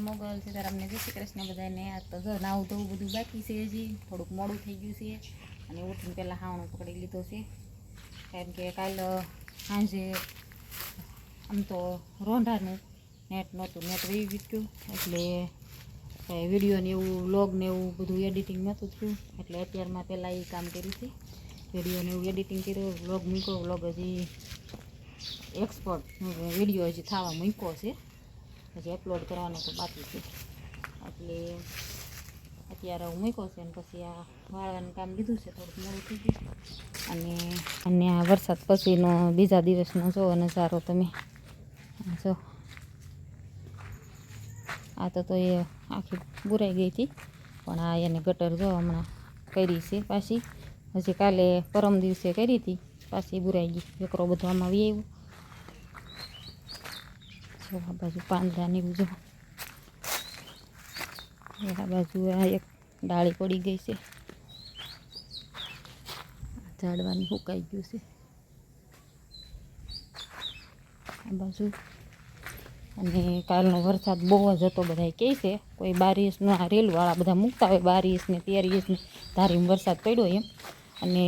મોગલ સીતારામને જય શ્રી કૃષ્ણ બધાને. આ તો જો નાવું ધોવું બધું બાકી છે, હજી થોડુંક મોડું થઈ ગયું છે અને ઉઠીને પહેલાં હાવણું પકડી લીધો છે. કારણ કે કાલ સાંજે આમ તો રોંઢાનું નેટ નહોતું, નેટ વહી ગયું એટલે વિડીયો ને એવું વ્લોગ ને એવું બધું એડિટિંગ નહોતું થયું. એટલે અત્યારમાં પહેલાં એ કામ કર્યું છે, વિડીયો ને એવું એડિટિંગ કર્યું, વ્લોગ મૂક્યો. વ્લોગ હજી એક્સપોર્ટ વિડીયો હજી થવા મૂક્યો છે, હજી અપલોડ કરવાનો તો બાકી છે. એટલે અત્યારે હું મૂક્યો છે અને પછી આ વાળવાનું કામ લીધું છે, થોડુંક મોડું થઈ ગયું. અને આ વરસાદ પછીનો બીજા દિવસનો જો નજારો તમે જો. આ તો એ આખી બુરાઈ ગઈ હતી, પણ આ એને ગટર જો હમણાં કરી છે પાછી. હજી કાલે પરમ દિવસે કરી હતી, પાછી બુરાઈ ગઈ. એકરો બધો આમાં આવી આવ્યો. જો આ બાજુ પાંદડાની જો, આ બાજુ આ એક ડાળી પડી ગઈ છે, ઝાડવાની સુકાઈ ગયું છે આ બાજુ. અને કાલનો વરસાદ બહુ જ હતો, બધા કહે છે. કોઈ 22 આ રેલવાળા બધા મૂકતા હોય 22 ને 23 ને ધારીમાં વરસાદ પડ્યો એમ, અને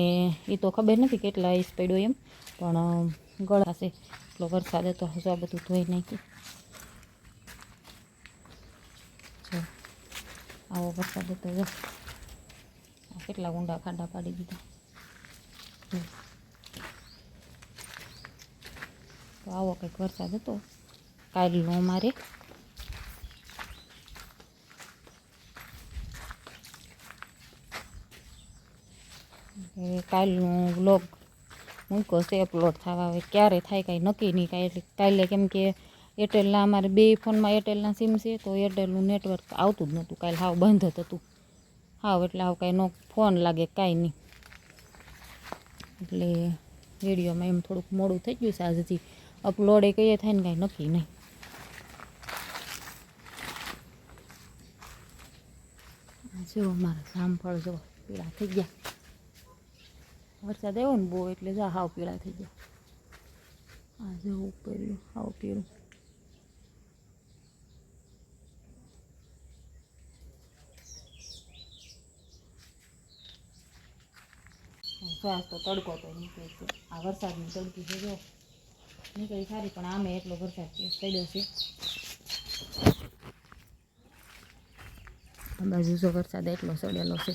એ તો ખબર નથી કેટલા ઇંચ પડ્યો એમ, પણ ગળા છે એટલો વરસાદ હતો. હજુ આ બધું ધોઈ નાખ્યું. જો આવો વરસાદ હતો, જો કેટલા ઊંડા ખાડા પાડી દીધા. તો આવો કંઈક વરસાદ હતો કાલનો અમારે. કાલનો વ્લોગ મૂક્યો છે, અપલોડ થવા હવે ક્યારે થાય કાંઈ નક્કી નહીં કાંઈ. એટલે કાલે કેમ કે એરટેલના અમારે બે ફોનમાં એરટેલના સિમ છે, તો એરટેલનું નેટવર્ક આવતું જ નહોતું કાલે, હાવ બંધ જ હતું હાવ. એટલે હાવ કાંઈ નો ફોન લાગે કાંઈ નહીં. એટલે વિડીયોમાં એમ થોડુંક મોડું થઈ ગયું છે. આજ હજી અપલોડ કહીએ થાય ને કાંઈ નક્કી નહીં. જો મારા જામફળ જો પીળા થઈ ગયા. વરસાદ આવ્યો ને બહુ એટલે જા હાવ પીળા થઈ ગયા. આ જો ઉપર હાવ પીળું. શ્વાસ તો તડકો તો નીકળે છે. આ વરસાદની તડકી છે જો નીકળી સારી, પણ આમે એટલો વરસાદ પડ્યો છે. આ બાજુ જો વરસાદ એટલો ચડેલો છે.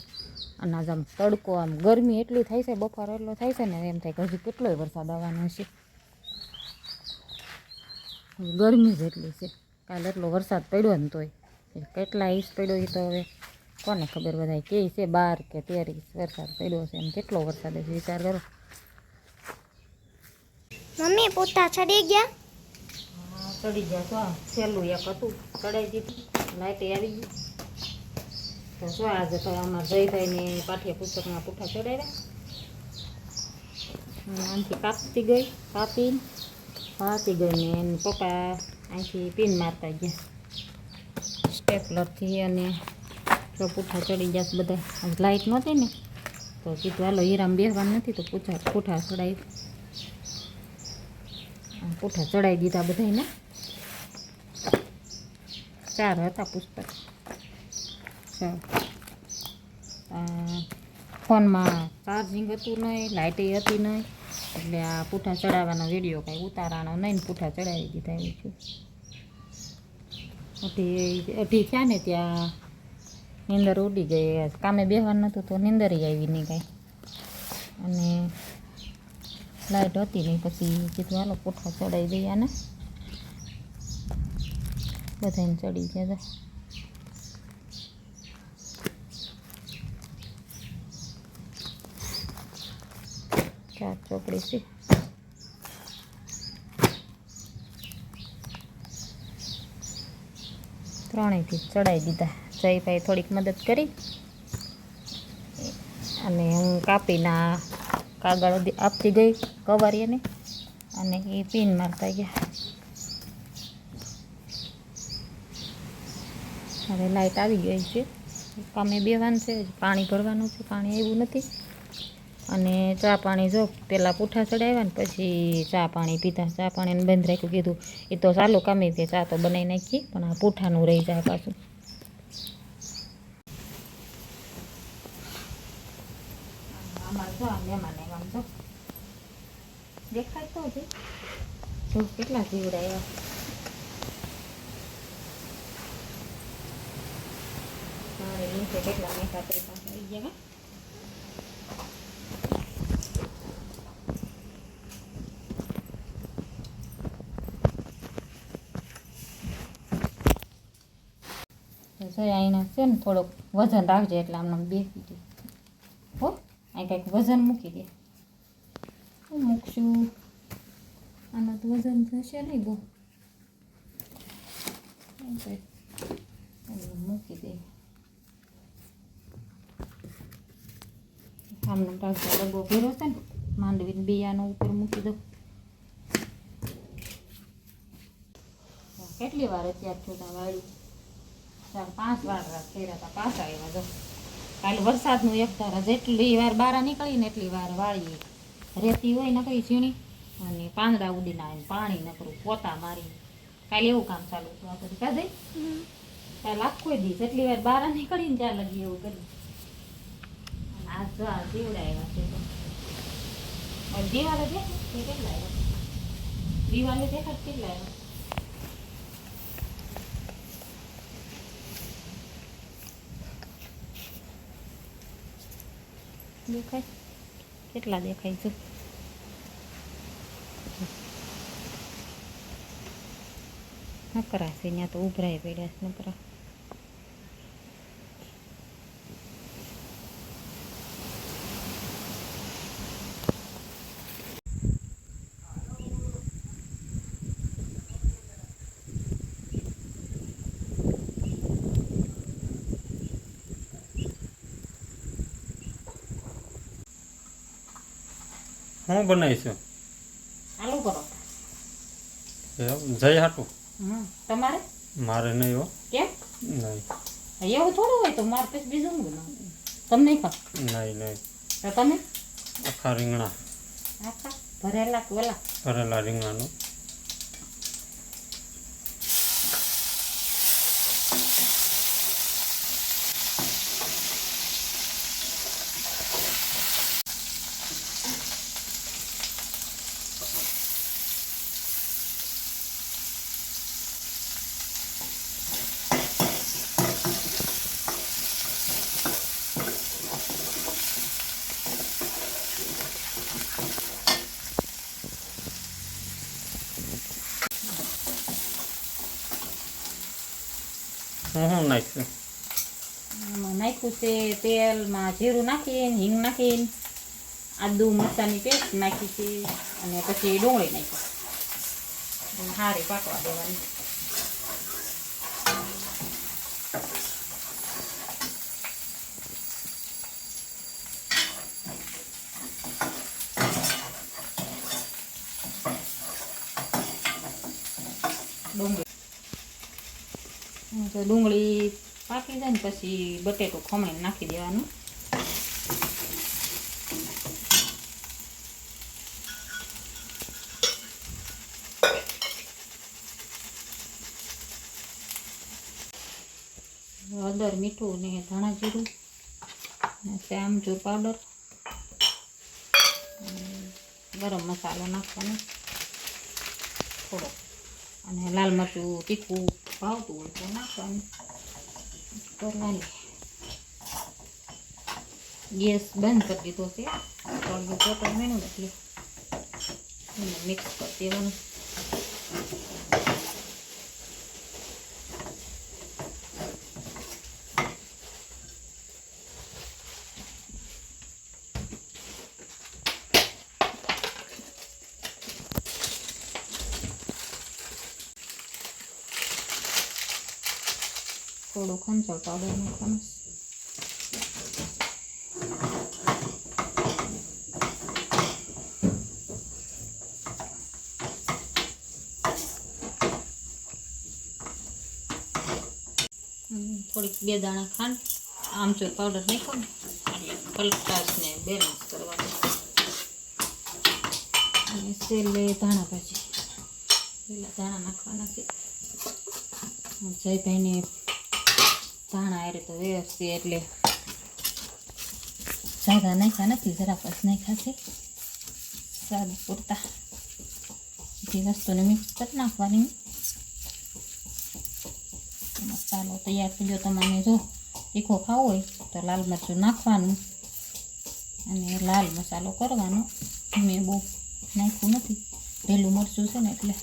અને આમ તડકો આમ ગરમી એટલી થાય છે, બફારો એટલો થાય છે ને એમ થાય કે હજી કેટલોય વરસાદ આવવાનો હશે. ગરમી જ એટલી છે. કાલે એટલો વરસાદ પડ્યો ને તોય કેટલા ઇંચ પડ્યો એ તો હવે કોને ખબર. બધા કહે છે 12 કે 13 ઇંચ વરસાદ પડ્યો છે. એમ કેટલો વરસાદ છે વિચાર કરો. મમ્મી પોતા ચડી ગયા? હા ચડી ગયા. તો છેલ્લું એક હતું ચડાવી દીધું, લાઇટે આવી ગઈ. તો શું આજે તો અમારા જયભાઈને પાઠ્ય પુસ્તકના પૂઠા ચડાવ્યા. આમથી કાપતી ગઈ, કાપીને પાતી ગઈ ને એને પપ્પા અહીંથી પિન મારતા ગયા સ્ટેપલરથી. અને તો પૂઠા ચડી ગયા બધા. લાઇટ નહોતી ને તો કીધું હાલો હીરામાં બેસવાનું નથી તો પૂઠા ચડાવી દીધા બધાને. 4 હતા પુસ્તક. ફોનમાં ચાર્જિંગ હતું નહીં, લાઇટે હતી નહીં, એટલે આ પૂઠા ચડાવવાનો વિડીયો કાંઈ ઉતારાનો નહીં ને પૂઠા ચડાવી દીધા એવું થયું. અઢી થયા ને ત્યાં નીંદર ઉડી ગઈ. કામે બેસવાનું નહોતું તો નીંદર આવી નહીં કાંઈ, અને લાઇટ હતી નહીં. પછી કીધું હાલો પૂઠા ચડાવી દઈએ ને, બધાને ચડી ગયા. 4 ચોપડી છે. ત્રણેયથી ચડાવી દીધા. જયભાઈ થોડીક મદદ કરી અને હું કાપીના કાગળ આપતી ગઈ કવારીને, અને એ પિન મારતા ગયા. હવે લાઇટ આવી ગઈ છે. કામે બેવાનું છે, પાણી ભરવાનું છે, પાણી આવ્યું નથી. અને ચા પાણી જો પહેલાં પૂઠા ચડાવ્યા ને પછી ચા પાણી પીધા. ચા પાણીને બંધ રાખ્યું, કીધું એ તો ચાલુ કામે તે ચા તો બનાવી નાખી, પણ આ પૂઠાનું રહી જાય પાછું. આમાં જો આ મહેમાન આમ જો દેખાય તો હજી જો કેટલા જીવડા એવા. મારે નીચે કેટલા મેઠા પૈસા આવી ગયા. અહીંના છે ને થોડોક વજન રાખજે એટલે આમને બેસી દે હો. અહીં કંઈક વજન મૂકી દે. શું મૂકશું? આમાં તો વજન થશે નહીં બહુ. મૂકી દે આમને રાખજો. ડબ્બો ભેરો છે ને માંડવીને બિયાનો ઉપર મૂકી દો. કેટલી વાર અત્યારે છોટા વાળ્યું? 4-5 વાર ફેર્યા હતા, પાછા આવ્યા જો. કાલે વરસાદનું એક ધારા જેટલી વાર બહાર નીકળીને એટલી વાર વાળીએ. રેતી હોય ને કઈ ઝીણી અને પાંદડા ઉડીને આવે, પાણી નકરું પોતા મારીને. કાલે એવું કામ ચાલુ હતું આ બધી કાજે. કાલે આખો દી જેટલી વાર બહાર નીકળીને ત્યાં લગી એવું કર્યું. અને આ જો આ જીવડા આવ્યા છે તો દિવાલે દેખાય કેટલા આવ્યા? દિવાલે દેખાય કેટલા આવ્યા? દેખાય કેટલા દેખાય છે? નકરા છે ત્યાં તો ઉભરાય પડ્યા છે નકરા. હું બનાવીશું આલુ પરોઠા. જય હાટું. તમારે? મારે નહીં હો. કેમ? નહીં. એવું થોડું હોય તો મારે પછી બીજું શું બનાવું? તમે નહીં ખાવ? નહીં. તો તમે? આખા રીંગણા. આખા ભરેલા કે ઓલા? ભરેલા રીંગણાનું. હું નાખીશું? નાખ્યું છે તેલમાં જીરું નાખીને હિંગ નાખીને આદુ મરચાંની પેસ્ટ નાખી છે અને પછી ડુંગળી નાખી સારી પાકવા દેવાની. ડુંગળી પાકી જાય ને પછી બટેટું ખમણીને નાખી દેવાનું. હળદર, મીઠું ને ધાણા જીરું ને આમચૂર પાવડર, ગરમ મસાલો નાખવાનો થોડો, અને લાલ મરચું તીખું ભાવતું હોય તો નાખવાનું. કરવાની. ગેસ બંધ કરી દીધો છે. થોડું ચોટણ મેનું એટલે એને મિક્સ કરી દેવાનું. થોડો ખંચળ પાવડર નાખવાનો. થોડીક 2 દાણા ખાંડ, આમચૂર પાવડર નાખો ને એટલે કલટાશને બેલેન્સ કરવાનું. અને છેલ્લે ધાણા ભાજી પેલા ધાણા નાખવાના છે. જયભાઈને ધાણા આરે તો વ્યવસ્થિત એટલે સાદા નાખ્યા નથી, જરાક જ નાખ્યા છે સ્વાદ પૂરતા. બધી વસ્તુને મિક્સ કરી નાખવાની. મસાલો તૈયાર થઈ ગયો. તમારે જો તીખો ખાવો હોય તો લાલ મરચું નાખવાનું અને લાલ મસાલો કરવાનો. મેં બહુ નાખ્યું નથી, ઢેલું મરચું છે ને એટલે.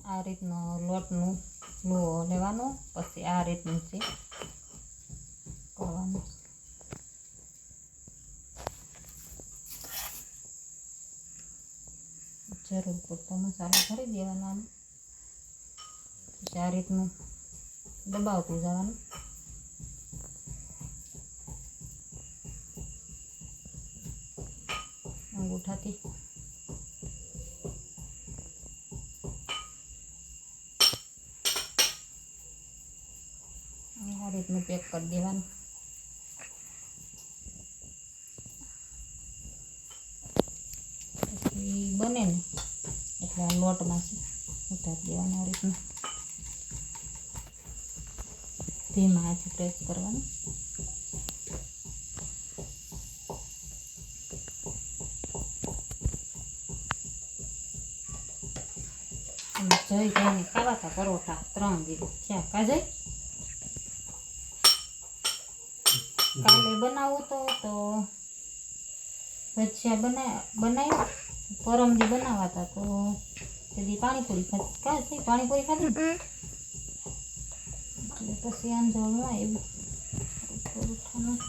આ રીતનો લોટનું લુઓ લેવાનો, પછી આ રીતનું છે કરવાનું. જરૂર પૂરતો મસાલો ભરી દેવાનો. પછી આ રીતનું દબાવતું જવાનું. અંગૂઠાથી આ રીતનું પેક કરી દેવાનું. પછી બને ને એટલે આ લોટમાં છે ઉતારી દેવાનું. આ રીતનું ધીમા હાથે પ્રેસ કરવાનું. જઈ જઈને ખાવા હતા પરોઠા 3 દિવસ થયા. કાજઈ કાલે બનાવું તો ભજીયા બનાવ્યું. પરમદી બનાવાતા તો તેથી પાણીપુરી ખાધી. કાજઈ પાણીપુરી ખાધી એટલે પછી આંધળું આવ્યું પરોઠાનું.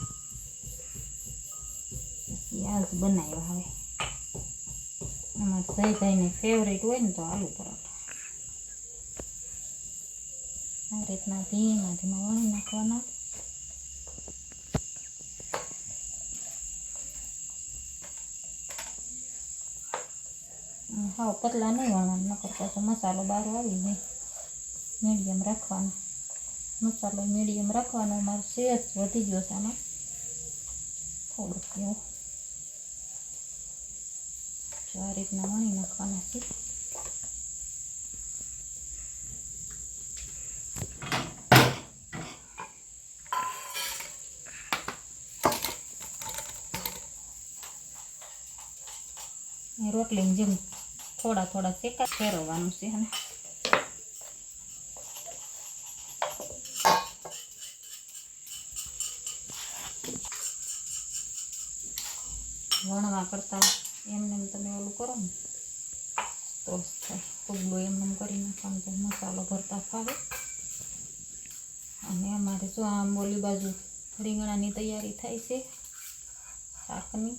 પછી આજ બનાવ્યા. હવે અમારે જયભાઈને ફેવરેટ હોય ને તો આલુ પરોઠા. આ રીતના ધીમા ધીમા વણી નાખવાના. હા, પતલા નહીં વણવાનું, નકર પાછો મસાલો બહાર આવી જાય. મીડિયમ રાખવાનો મસાલો, મીડિયમ રાખવાનો. અમારે સેજ વધી ગયો છે આમાં થોડુંક એવું. આ રીતના વણી નાખવાના છે. રોટલીની જેમ થોડા થોડા શેકા ફેરવવાનું છે. અને વણવા કરતાં એમને તમે ઓલું કરો ને તો થાય. પગલું એમને કરી નાખવાનું તો મસાલો ભરતા ફાવે. અને અમારે જો આમ ઓલી બાજુ રીંગણાની તૈયારી થાય છે શાકની.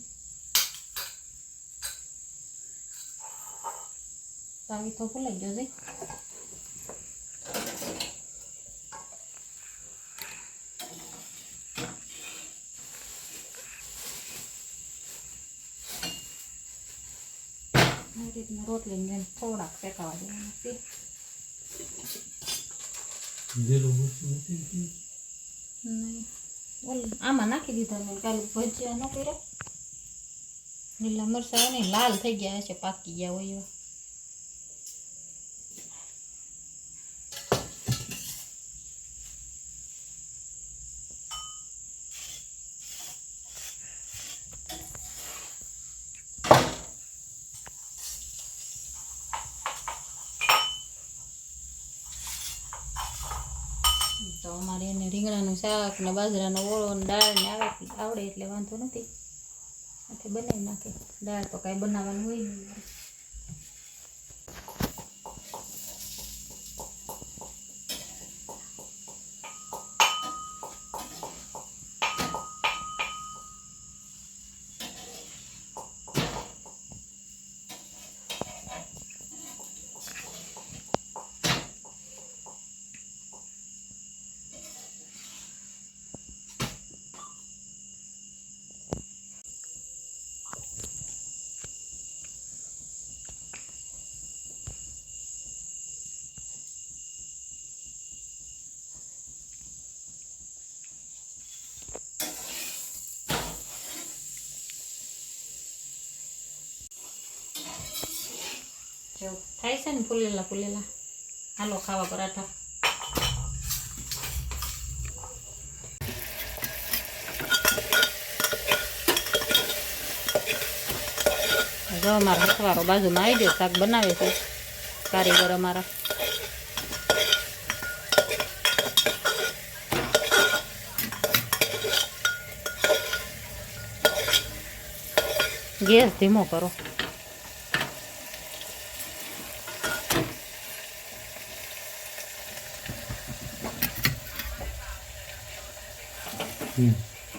આવી તો ભૂલાઈ ગયો છે. આ રીતના રોટલીની જેમ થોડાક શેકાવા દેવાના છે. નહીં આમાં નાખી દીધા મેં. કાલે ભજીયા ન કર્યા. લીલા મરચાં નહીં લાલ થઈ ગયા હશે, પાકી ગયા હોય એવા. તો અમારે એને રીંગણાનું શાક ને બાજરાનો ઓળો ને દાળ ને આવડે એટલે વાંધો નથી. આથી બનાવી નાખે. દાળ તો કાંઈ બનાવવાનું હોય નહીં. એવું થાય છે ને ફૂલેલા ફૂલેલા. હાલો ખાવા પરાઠા. જો અમારા હથવારો બાજુમાં આવી ગયો, શાક બનાવે છે કારીગર અમારા. ગેસ ધીમો કરો.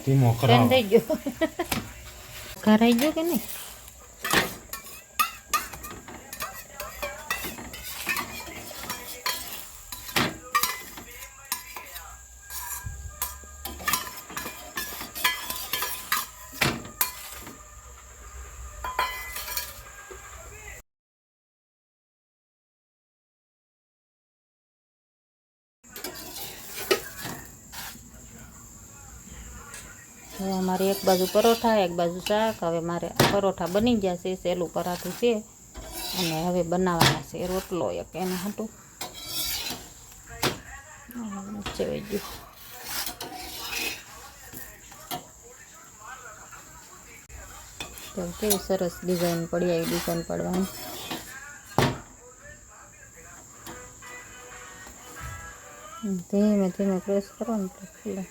ધીમો ટ્રેન કરાવો. થઈ ગયો. કરાઈ ગયો કે નહીં? હવે અમારે એક બાજુ પરોઠા, એક બાજુ શાક. હવે મારે પરોઠા બની ગયા છે, સહેલું પરાઠું છે, અને હવે બનાવવાના છે રોટલો એક એને હાટું. ચવાઈ ગયું. તો કેવી સરસ ડિઝાઇન પડી આવી, ડિઝાઇન પડવાની. ધીમે ધીમે પ્રેસ કરો ને તો ખુલે.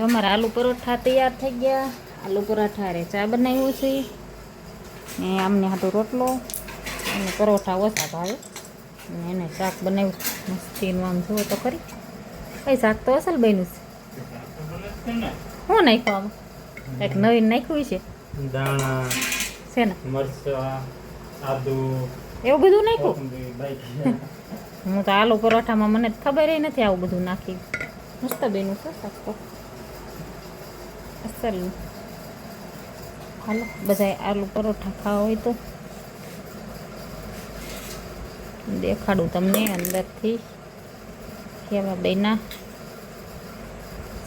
અમારા આલુ પરોઠા તૈયાર થઈ ગયા. આલુ પરાઠા અરે ચા બનાવ્યું છે, ને આમને હાટું રોટલો, અને પરોઠા ઓછા ભાવે, અને એને શાક બનાવ્યું મસ્તીનું. આમ જુઓ તો ખરી, કઈ શાક તો અસલ બન્યું છે. શું નાખ્યું આમાં? કંઈક નવીન નાખ્યું છે. દાણા છે ને મરચાં આદુ એવું બધું નાખ્યું. કોથમીર, બાકી હું તો આલુ પરોઠામાં મને ખબર નથી આવું બધું નાખી. મસ્ત બન્યું છે શાક તો અસલ. હાલો બધાય આલુ પરોઠા ખાવા હોય તો દેખાડું તમને અંદરથી કેવા બન્યા.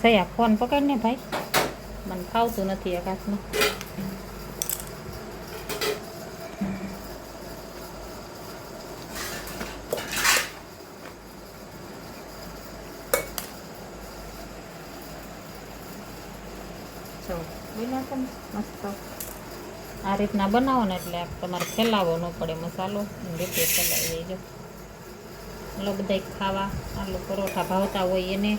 સયા ફોન પકડને ભાઈ, મને ખાવતું નથી એક હાથમાં. મસ્ત આ રીતના બનાવો ને એટલે તમારે ફેલાવવો ન પડે મસાલો, રીતે ફેલાવી દેજો. એટલે બધા ખાવા આલુ પરોઠા ભાવતા હોય એને,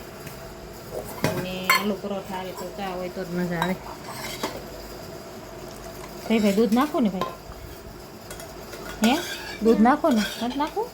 અને આલુ પરોઠા આવે તો ચા હોય તો જ મજા આવે. ભાઈ દૂધ નાખો ને ભાઈ, હે દૂધ નાખો ને, નથી નાખવું?